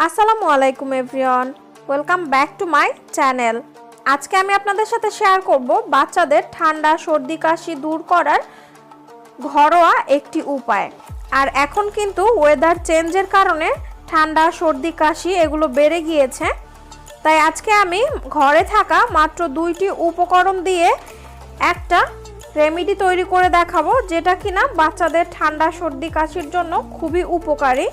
আসসালামু আলাইকুম everyone, welcome back to my channel. আজকে আমি আপনাদের সাথে শেয়ার করব বাচ্চাদের ঠান্ডা সর্দি কাশি দূর করার ঘরোয়া একটি উপায়। আর এখন কিন্তু ওয়েদার চেঞ্জের কারণে ঠান্ডা সর্দি কাশি এগুলো বেড়ে গিয়েছে, তাই আজকে আমি ঘরে থাকা মাত্র 2টি উপকরণ দিয়ে একটা রেমেডি তৈরি করে দেখাবো, যেটা কিনা বাচ্চাদের ঠান্ডা সর্দি কাশির জন্য খুবই উপকারী।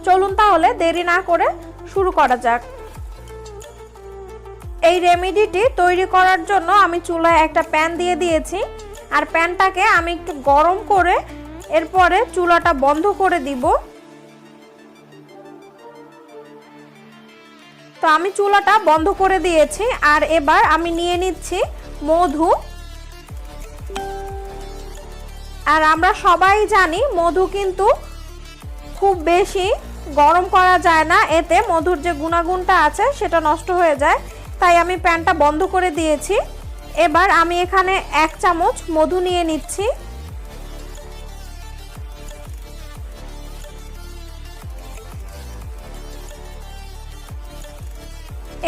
চলুন তাহলে দেরি না করে শুরু করা যাক। এই রেমেডিটি তৈরি করার জন্য আমি চুলায় একটা প্যান দিয়ে দিয়েছি, আর প্যানটাকে আমি একটু গরম করে এরপরে চুলাটা বন্ধ করে দিব। তো আমি চুলাটা বন্ধ করে দিয়েছি, আর এবার আমি নিয়ে নিচ্ছি মধু। আর আমরা সবাই জানি মধু কিন্তু খুব বেশি গরম করা যায় না, এতে মধুর যে গুণাগুণটা আছে সেটা নষ্ট হয়ে যায়। তাই আমি প্যানটা বন্ধ করে দিয়েছি। এবার আমি এখানে 1 চামচ মধু নিয়ে নিচ্ছি।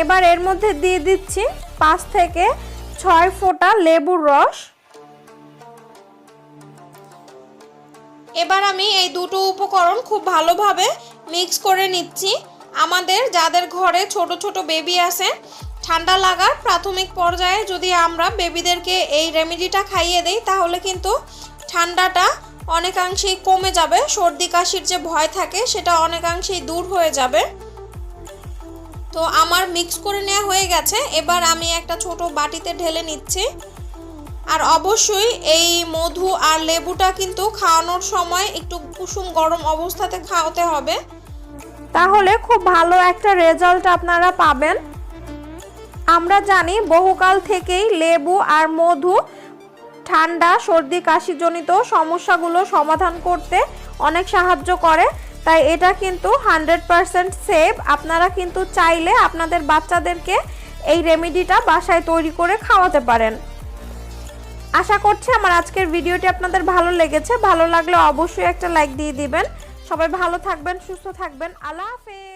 এবার এর মধ্যে দিয়ে দিচ্ছি 5 থেকে 6 ফোঁটা লেবুর রস। এবার আমি এই দুটো উপকরণ খুব ভালোভাবে মিক্স করে নিচ্ছি। আমাদের যাদের ঘরে ছোট ছোট বেবি আছে, ঠান্ডা লাগার প্রাথমিক পর্যায়ে যদি আমরা বেবিদেরকে এই রেমেডিটা খাইয়ে দেই, তাহলে কিন্তু ঠান্ডাটা অনেকাংশেই কমে যাবে। সর্দি কাশির যে ভয় থাকে সেটা অনেকাংশেই দূর হয়ে যাবে। তো আমার মিক্স করে নেওয়া হয়ে গেছে। এবার আমি একটা ছোট বাটিতে ঢেলে নিচ্ছি। আর অবশ্যই এই মধু আর লেবুটা কিন্তু খাওয়ানোর সময় একটু কুসুম গরম অবস্থাতে খাওয়াতে হবে, তাহলে খুব ভালো একটা রেজাল্ট আপনারা পাবেন। আমরা জানি বহুকাল থেকেই লেবু আর মধু ঠান্ডা সর্দি কাশিজনিত সমস্যাগুলো সমাধান করতে অনেক সাহায্য করে, তাই এটা কিন্তু 100% সেফ। আপনারা কিন্তু চাইলে আপনাদের বাচ্চাদেরকে এই রেমেডিটা বাসায় তৈরি করে খাওয়াতে পারেন। আশা করছি আমার আজকের ভিডিওটি আপনাদের ভালো লেগেছে। ভালো লাগলে অবশ্যই একটা লাইক দিয়ে দিবেন। সবাই ভালো থাকবেন, সুস্থ থাকবেন। আল্লাহ হাফেজ।